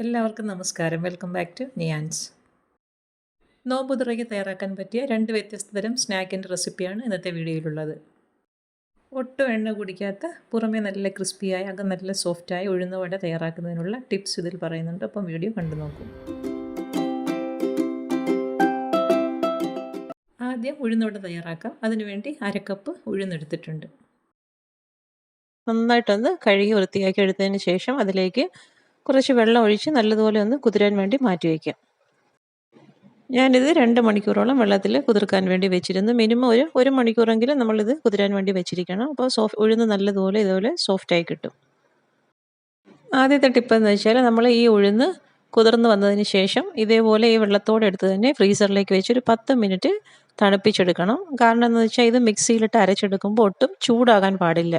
എല്ലാവർക്കും നമസ്കാരം. Welcome back to Niyans. നോമ്പുതുറയ്ക്ക് തയ്യാറാക്കാൻ പറ്റിയ 2 വ്യത്യസ്ത തരം സ്നാക്കിൻ്റെ റെസിപ്പിയാണ് ഇന്നത്തെ വീഡിയോയിലുള്ളത്. ഒട്ടും എണ്ണ കുടിക്കാത്ത, പുറമേ നല്ല ക്രിസ്പിയായ, അകം നല്ല സോഫ്റ്റായ ഉഴുന്നുവട തയ്യാറാക്കുന്നതിനുള്ള ടിപ്സ് ഇതിൽ പറയുന്നുണ്ട്. അപ്പം വീഡിയോ കണ്ടു നോക്കൂ. ആദ്യം ഉഴുന്നുവട തയ്യാറാക്കാം. അതിനുവേണ്ടി 1/2 കപ്പ് ഉഴുന്നെടുത്തിട്ടുണ്ട്. നന്നായിട്ടൊന്ന് കഴുകി വൃത്തിയാക്കി എടുത്തതിന് ശേഷം അതിലേക്ക് കുറച്ച് വെള്ളം ഒഴിച്ച് നല്ലതുപോലെ ഒന്ന് കുതിരാൻ വേണ്ടി മാറ്റി വയ്ക്കാം. ഞാനിത് 2 മണിക്കൂറോളം വെള്ളത്തിൽ കുതിർക്കാൻ വേണ്ടി വെച്ചിരുന്നു. മിനിമം ഒരു മണിക്കൂറെങ്കിലും നമ്മളിത് കുതിരാൻ വേണ്ടി വെച്ചിരിക്കണം. അപ്പോൾ ഉഴുന്ന് നല്ലതുപോലെ ഇതുപോലെ സോഫ്റ്റായി കിട്ടും. ആദ്യത്തെ ടിപ്പെന്ന് വെച്ചാൽ നമ്മൾ ഈ ഉഴുന്ന് കുതിർന്ന് വന്നതിന് ശേഷം ഇതേപോലെ ഈ വെള്ളത്തോടെ എടുത്ത് തന്നെ ഫ്രീസറിലേക്ക് വെച്ച് ഒരു 10 മിനിറ്റ് തണുപ്പിച്ചെടുക്കണം. കാരണം എന്ന് വെച്ചാൽ ഇത് മിക്സിയിലിട്ട് അരച്ചെടുക്കുമ്പോൾ ഒട്ടും ചൂടാകാൻ പാടില്ല.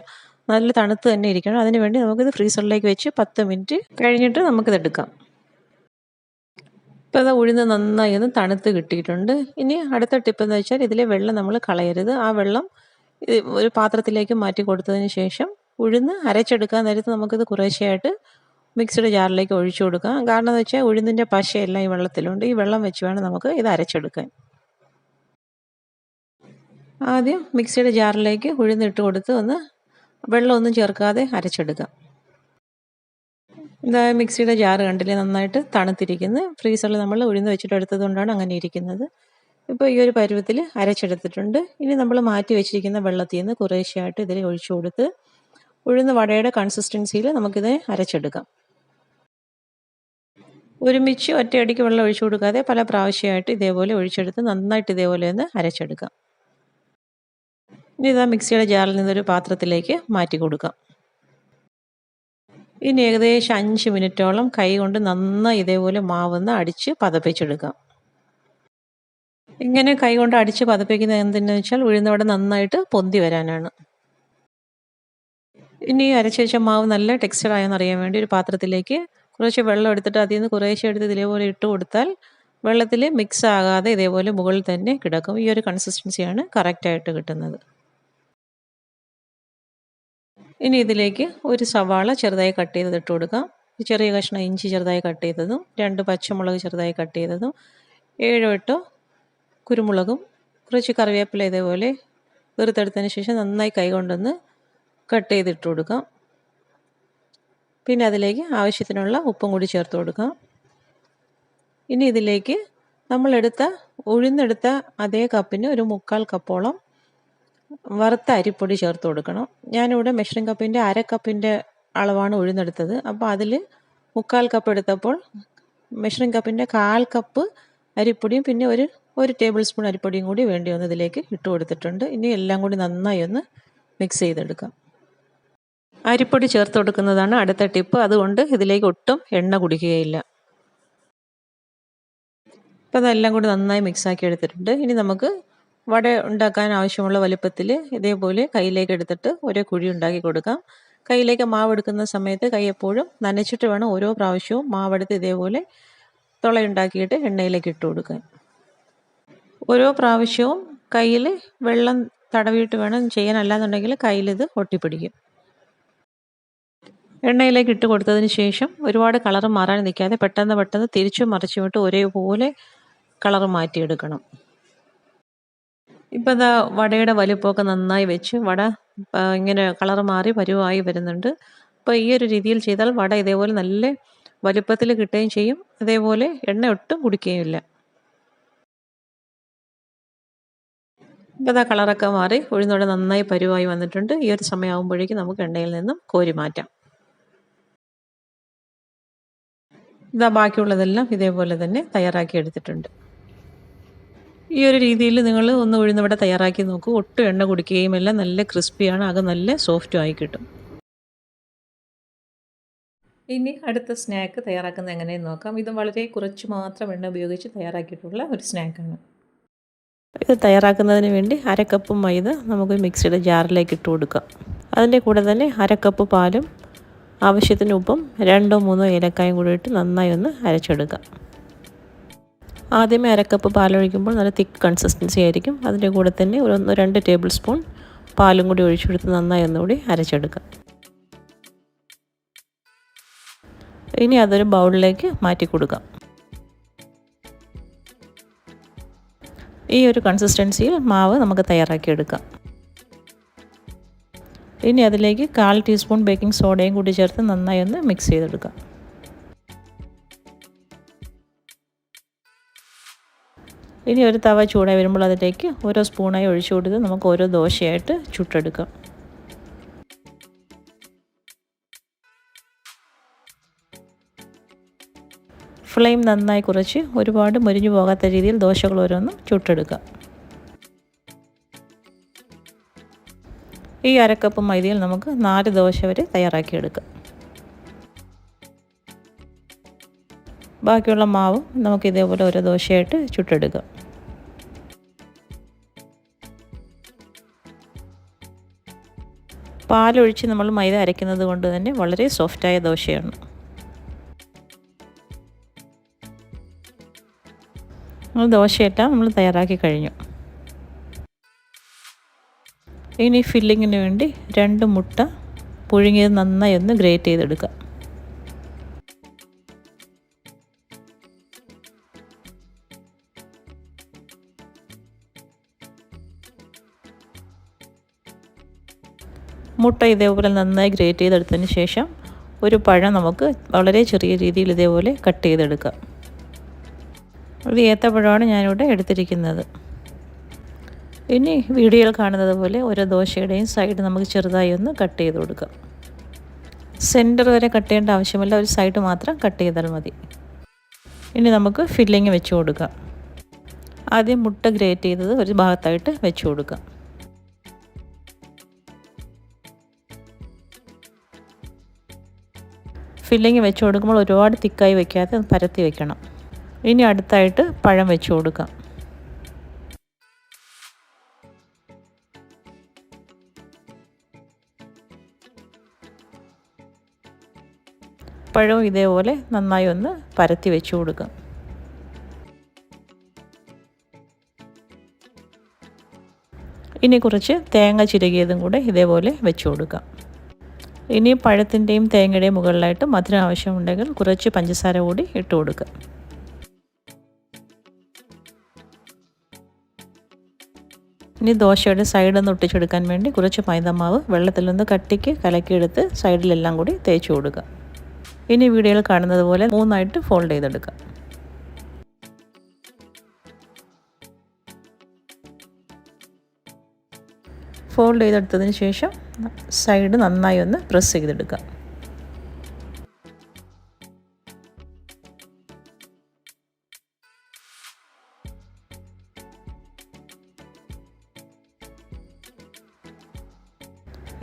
നല്ല തണുത്ത് തന്നെ ഇരിക്കണം. അതിനുവേണ്ടി നമുക്കിത് ഫ്രീസറിലേക്ക് വെച്ച് 10 മിനിറ്റ് കഴിഞ്ഞിട്ട് നമുക്കിതെടുക്കാം. ഇപ്പോൾ അത് ഉഴുന്ന് നന്നായി ഒന്ന് തണുത്ത് കിട്ടിയിട്ടുണ്ട്. ഇനി അടുത്ത ടിപ്പെന്ന് വെച്ചാൽ ഇതിലെ വെള്ളം നമ്മൾ കളയരുത്. ആ വെള്ളം ഒരു പാത്രത്തിലേക്ക് മാറ്റി കൊടുത്തതിന് ശേഷം ഉഴുന്ന് അരച്ചെടുക്കാൻ നേരത്ത് നമുക്കിത് കുറേശ്ശെയായിട്ട് മിക്സിയുടെ ജാറിലേക്ക് ഒഴിച്ചു കൊടുക്കാം. കാരണം എന്ന് വെച്ചാൽ ഉഴുന്നിൻ്റെ പശയെല്ലാം ഈ വെള്ളത്തിലുണ്ട്. ഈ വെള്ളം വെച്ച് വേണം നമുക്ക് ഇത് അരച്ചെടുക്കാൻ. ആദ്യം മിക്സിയുടെ ജാറിലേക്ക് ഉഴുന്നിട്ട് കൊടുത്ത് വെള്ളമൊന്നും ചേർക്കാതെ അരച്ചെടുക്കാം. ഇതാ മിക്സിയുടെ ജാറ് കണ്ടില്ലേ, നന്നായിട്ട് തണുത്തിരിക്കുന്നത്. ഫ്രീസറിൽ നമ്മൾ ഉഴുന്ന് വെച്ചിട്ട് എടുത്തത് കൊണ്ടാണ് അങ്ങനെ ഇരിക്കുന്നത്. ഇപ്പോൾ ഈ ഒരു പരുവത്തിൽ അരച്ചെടുത്തിട്ടുണ്ട്. ഇനി നമ്മൾ മാറ്റി വെച്ചിരിക്കുന്ന വെള്ളത്തിൽ നിന്ന് കുറേശ്ശെയായിട്ട് ഇതിൽ ഒഴിച്ചു കൊടുത്ത് ഉഴുന്ന് വടയുടെ കൺസിസ്റ്റൻസിയിൽ നമുക്കിത് അരച്ചെടുക്കാം. ഒരുമിച്ച് ഒറ്റയടിക്ക് വെള്ളം ഒഴിച്ചു കൊടുക്കാതെ പല പ്രാവശ്യമായിട്ട് ഇതേപോലെ ഒഴിച്ചെടുത്ത് നന്നായിട്ട് ഇതേപോലെ ഒന്ന് അരച്ചെടുക്കാം. ഇനി ഇതാ മിക്സിയുടെ ജാറിൽ നിന്നൊരു പാത്രത്തിലേക്ക് മാറ്റി കൊടുക്കാം. ഇനി ഏകദേശം 5 മിനിറ്റോളം കൈ കൊണ്ട് നന്നായി ഇതേപോലെ മാവൊന്ന് അടിച്ച് പതപ്പിച്ചെടുക്കാം. ഇങ്ങനെ കൈ കൊണ്ട് അടിച്ച് പതപ്പിക്കുന്നത് എന്തെന്ന് വെച്ചാൽ ഉഴുന്നവട നന്നായിട്ട് പൊന്തി വരാനാണ്. ഇനി അരച്ച് വെച്ച മാവ് നല്ല ടെക്സ്ചർ ആയെന്ന് അറിയാൻ വേണ്ടി ഒരു പാത്രത്തിലേക്ക് കുറച്ച് വെള്ളം എടുത്തിട്ട് അതിൽ നിന്ന് കുറേശ്ശെ എടുത്ത് ഇതേപോലെ ഇട്ട് കൊടുത്താൽ വെള്ളത്തിൽ മിക്സ് ആകാതെ ഇതേപോലെ മുകളിൽ തന്നെ കിടക്കും. ഈ ഒരു കൺസിസ്റ്റൻസിയാണ് കറക്റ്റായിട്ട് കിട്ടുന്നത്. ഇനി ഇതിലേക്ക് ഒരു സവാള ചെറുതായി കട്ട് ചെയ്തത് ഇട്ട് കൊടുക്കാം. ചെറിയ കഷ്ണം ഇഞ്ചി ചെറുതായി കട്ട് ചെയ്തതും 2 പച്ചമുളക് ചെറുതായി കട്ട് ചെയ്തതും 7-8 കുരുമുളകും കുറച്ച് കറിവേപ്പില ഇതേപോലെ വെറുത്തെടുത്തതിന് ശേഷം നന്നായി കൈകൊണ്ടൊന്ന് കട്ട് ചെയ്തിട്ട് കൊടുക്കാം. പിന്നെ അതിലേക്ക് ആവശ്യത്തിനുള്ള ഉപ്പും കൂടി ചേർത്ത് കൊടുക്കാം. ഇനി ഇതിലേക്ക് നമ്മളെടുത്ത ഉഴുന്നെടുത്ത അതേ കപ്പിന് ഒരു 1/4 കപ്പോളം വറുത്ത അരിപ്പൊടി ചേർത്ത് കൊടുക്കണം. ഞാനിവിടെ മെഷറിംഗ് കപ്പിൻ്റെ 1/2 കപ്പിൻ്റെ അളവാണ് ഉഴുന്നെടുത്തത്. അപ്പോൾ അതിൽ 1/4 കപ്പ് എടുത്തപ്പോൾ മെഷറിംഗ് കപ്പിൻ്റെ 1/4 കപ്പ് അരിപ്പൊടിയും പിന്നെ ഒരു ടേബിൾ സ്പൂൺ അരിപ്പൊടിയും കൂടി വേണ്ടി വന്ന് ഇതിലേക്ക് ഇട്ട് കൊടുത്തിട്ടുണ്ട്. ഇനി എല്ലാം കൂടി നന്നായി ഒന്ന് മിക്സ് ചെയ്തെടുക്കാം. അരിപ്പൊടി ചേർത്ത് കൊടുക്കുന്നതാണ് അടുത്ത ടിപ്പ്. അതുകൊണ്ട് ഇതിലേക്ക് ഒട്ടും എണ്ണ കുടിക്കുകയില്ല. അപ്പോൾ അതെല്ലാം കൂടി നന്നായി മിക്സാക്കി എടുത്തിട്ടുണ്ട്. ഇനി നമുക്ക് വട ഉണ്ടാക്കാൻ ആവശ്യമുള്ള വലുപ്പത്തിൽ ഇതേപോലെ കയ്യിലേക്ക് എടുത്തിട്ട് ഒരു കുഴി ഉണ്ടാക്കി കൊടുക്കാം. കയ്യിലേക്ക് മാവ് എടുക്കുന്ന സമയത്ത് കൈ എപ്പോഴും നനച്ചിട്ട് വേണം ഓരോ പ്രാവശ്യവും മാവെടുത്ത് ഇതേപോലെ തുളയുണ്ടാക്കിയിട്ട് എണ്ണയിലേക്ക് ഇട്ട് കൊടുക്കാൻ. ഓരോ പ്രാവശ്യവും കയ്യിൽ വെള്ളം തടവിയിട്ട് വേണം ചെയ്യാൻ, അല്ലാന്നുണ്ടെങ്കിൽ കയ്യിലിത് ഒട്ടിപ്പിടിക്കും. എണ്ണയിലേക്ക് ഇട്ട് കൊടുത്തതിന് ശേഷം ഒരുപാട് കളർ മാറാൻ നിൽക്കാതെ പെട്ടെന്ന് തിരിച്ചും മറിച്ചും ഇട്ട് ഒരേപോലെ കളർ മാറ്റിയെടുക്കണം. ഇപ്പോൾ ഇതാ വടയുടെ വലിപ്പമൊക്കെ നന്നായി വെച്ച് വട ഇങ്ങനെ കളർ മാറി പരുവായി വരുന്നുണ്ട്. അപ്പോൾ ഈ ഒരു രീതിയിൽ ചെയ്താൽ വട ഇതേപോലെ നല്ല വലിപ്പത്തിൽ കിട്ടുകയും ചെയ്യും. അതേപോലെ എണ്ണ ഒട്ടും കുടിക്കുകയുമില്ല. ഇപ്പോൾ ഇതാ കളറൊക്കെ മാറി ഉഴുന്നോടെ നന്നായി പരുവായി വന്നിട്ടുണ്ട്. ഈ ഒരു സമയമാകുമ്പോഴേക്കും നമുക്ക് എണ്ണയിൽ നിന്നും കോരി മാറ്റാം. ഇതാ ബാക്കിയുള്ളതെല്ലാം ഇതേപോലെ തന്നെ തയ്യാറാക്കി എടുത്തിട്ടുണ്ട്. ഈ ഒരു രീതിയിൽ നിങ്ങൾ ഒന്ന് ഉഴുന്നുവട തയ്യാറാക്കി നോക്കൂ. ഒട്ടും എണ്ണ കുടിക്കുകയും എല്ലാം നല്ല ക്രിസ്പിയാണ്, അകം നല്ല സോഫ്റ്റും ആയി കിട്ടും. ഇനി അടുത്ത സ്നാക്ക് തയ്യാറാക്കുന്നത് എങ്ങനെയെന്ന് നോക്കാം. ഇത് വളരെ കുറച്ച് മാത്രം എണ്ണ ഉപയോഗിച്ച് തയ്യാറാക്കിയിട്ടുള്ള ഒരു സ്നാക്കാണ്. ഇത് തയ്യാറാക്കുന്നതിന് വേണ്ടി 1/2 കപ്പ് മൈദ നമുക്ക് മിക്സിയുടെ ജാറിലേക്ക് ഇട്ട് കൊടുക്കാം. അതിൻ്റെ കൂടെ തന്നെ 1/2 കപ്പ് പാലും ആവശ്യത്തിന് ഉപ്പും 2-3 ഏലക്കായും കൂടി ഇട്ട് നന്നായി ഒന്ന് അരച്ചെടുക്കാം. ആദ്യമേ 1/2 കപ്പ് പാലൊഴിക്കുമ്പോൾ നല്ല തിക്ക് കൺസിസ്റ്റൻസി ആയിരിക്കും. അതിൻ്റെ കൂടെ തന്നെ 2 ടേബിൾ സ്പൂൺ പാലും കൂടി ഒഴിച്ചെടുത്ത് നന്നായി ഒന്നുകൂടി അരച്ചെടുക്കാം. ഇനി അതൊരു ബൗളിലേക്ക് മാറ്റി കൊടുക്കാം. ഈ ഒരു കൺസിസ്റ്റൻസിയിൽ മാവ് നമുക്ക് തയ്യാറാക്കിയെടുക്കാം. ഇനി അതിലേക്ക് 1/4 ടീസ്പൂൺ ബേക്കിംഗ് സോഡയും കൂടി ചേർത്ത് നന്നായി ഒന്ന് മിക്സ് ചെയ്തെടുക്കാം. ഇനി ഒരു തവ ചൂടായി വരുമ്പോൾ അതിലേക്ക് ഓരോ സ്പൂണായി ഒഴിച്ചു കൊടുത്ത് നമുക്ക് ഓരോ ദോശയായിട്ട് ചുട്ടെടുക്കാം. ഫ്ലെയിം നന്നായി കുറച്ച് ഒരുപാട് മുരിഞ്ഞു പോകാത്ത രീതിയിൽ ദോശകൾ ഓരോന്നും ചുട്ടെടുക്കാം. ഈ 1/2 കപ്പ് മൈദയിൽ നമുക്ക് 4 ദോശ വരെ തയ്യാറാക്കിയെടുക്കാം. ബാക്കിയുള്ള മാവും നമുക്ക് ഇതേപോലെ ഓരോ ദോശയായിട്ട് ചുട്ടെടുക്കാം. പാലൊഴിച്ച് നമ്മൾ മൈദ അരയ്ക്കുന്നത് കൊണ്ട് തന്നെ വളരെ സോഫ്റ്റായ ദോശയാണ്. ദോശയെല്ലാം നമ്മൾ തയ്യാറാക്കി കഴിഞ്ഞു. ഇനി ഫില്ലിങ്ങിന് വേണ്ടി 2 മുട്ട പുഴുങ്ങിയത് നന്നായി ഒന്ന് ഗ്രേറ്റ് ചെയ്തെടുക്കാം. മുട്ട ഇതേപോലെ നന്നായി ഗ്രേറ്റ് ചെയ്തെടുത്തതിന് ശേഷം ഒരു പഴം നമുക്ക് വളരെ ചെറിയ രീതിയിൽ ഇതേപോലെ കട്ട് ചെയ്തെടുക്കാം. ഒരു ഏത്തപ്പഴമാണ് ഞാനിവിടെ എടുത്തിരിക്കുന്നത്. ഇനി വീഡിയോയിൽ കാണുന്നത് പോലെ ഓരോ ദോശയുടെയും സൈഡ് നമുക്ക് ചെറുതായി ഒന്ന് കട്ട് ചെയ്ത് കൊടുക്കാം. സെൻറ്റർ വരെ കട്ട് ചെയ്യേണ്ട ആവശ്യമില്ല, ഒരു സൈഡ് മാത്രം കട്ട് ചെയ്താൽ മതി. ഇനി നമുക്ക് ഫില്ലിങ് വെച്ച് കൊടുക്കാം. ആദ്യം മുട്ട ഗ്രേറ്റ് ചെയ്തത് ഒരു ഭാഗത്തായിട്ട് വെച്ച് കൊടുക്കാം. ഫില്ലിങ് വെച്ച് കൊടുക്കുമ്പോൾ ഒരുപാട് തിക്കായി വയ്ക്കാതെ പരത്തി വെക്കണം. ഇനി അടുത്തായിട്ട് പഴം വെച്ച് കൊടുക്കാം. പഴവും ഇതേപോലെ നന്നായി ഒന്ന് പരത്തി വെച്ച് കൊടുക്കാം. ഇനി കുറച്ച് തേങ്ങ ചിരകിയതും കൂടെ ഇതേപോലെ വെച്ച് കൊടുക്കാം. ഇനി പഴത്തിൻ്റെയും തേങ്ങയുടെയും മുകളിലായിട്ട് മധുരം ആവശ്യമുണ്ടെങ്കിൽ കുറച്ച് പഞ്ചസാര കൂടി ഇട്ട് കൊടുക്കുക. ഇനി ദോശയുടെ സൈഡൊന്ന് ഒട്ടിച്ചെടുക്കാൻ വേണ്ടി കുറച്ച് മൈദമാവ് വെള്ളത്തിലൊന്ന് കട്ടിക്ക് കലക്കിയെടുത്ത് സൈഡിലെല്ലാം കൂടി തേച്ച് കൊടുക്കുക. ഇനി വീഡിയോയിൽ കാണുന്നത് പോലെ 3 ഫോൾഡ് ചെയ്തെടുക്കുക. ഫോൾഡ് ചെയ്തെടുത്തതിന് ശേഷം സൈഡ് നന്നായി ഒന്ന് പ്രസ് ചെയ്തെടുക്കുക.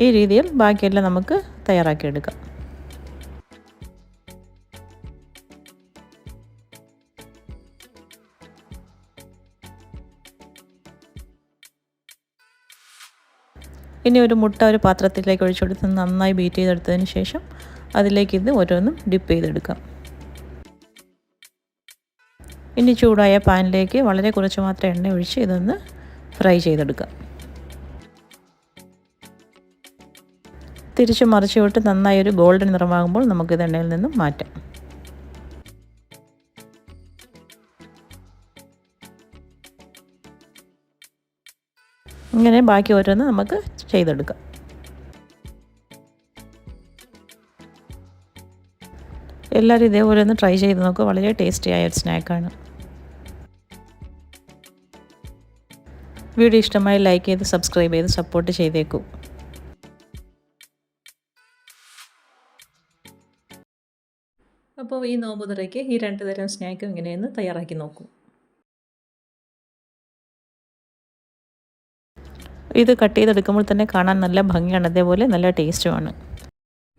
ഈ രീതിയിൽ ബാക്കിയെല്ലാം നമുക്ക് തയ്യാറാക്കിയെടുക്കാം. ഇനി ഒരു മുട്ട ഒരു പാത്രത്തിലേക്ക് ഒഴിച്ചെടുത്ത് നന്നായി ബീറ്റ് ചെയ്തെടുത്തതിന് ശേഷം അതിലേക്ക് ഇത് ഓരോന്നും ഡിപ്പ് ചെയ്തെടുക്കാം. ഇനി ചൂടായ പാനിലേക്ക് വളരെ കുറച്ച് മാത്രം എണ്ണ ഒഴിച്ച് ഇതൊന്ന് ഫ്രൈ ചെയ്തെടുക്കാം. തിരിച്ച് മറിച്ച് വിട്ട് നന്നായി ഒരു ഗോൾഡൻ നിറമാകുമ്പോൾ നമുക്കിത് എണ്ണയിൽ നിന്നും മാറ്റാം. ഇങ്ങനെ ബാക്കി ഓരോന്ന് നമുക്ക് ചെയ്തെടുക്കാം. എല്ലാവരും ഇതേപോലെ ഒന്ന് ട്രൈ ചെയ്ത് നോക്കുക. വളരെ ടേസ്റ്റിയായ ഒരു സ്നാക്കാണ്. വീഡിയോ ഇഷ്ടമായി ലൈക്ക് ചെയ്ത് സബ്സ്ക്രൈബ് ചെയ്ത് സപ്പോർട്ട് ചെയ്തേക്കൂ. അപ്പോൾ ഈ നോമ്പുതുറയ്ക്ക് ഈ 2 തരം സ്നാക്കും ഇങ്ങനെയൊന്ന് തയ്യാറാക്കി നോക്കൂ. ഇത് കട്ട് ചെയ്തെടുക്കുമ്പോൾ തന്നെ കാണാൻ നല്ല ഭംഗിയാണ്, അതേപോലെ നല്ല ടേസ്റ്റുമാണ്.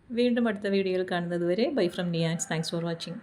വീണ്ടും അടുത്ത വീഡിയോയിൽ കാണുന്നത് വരെ bye from Niyans. Thanks for watching.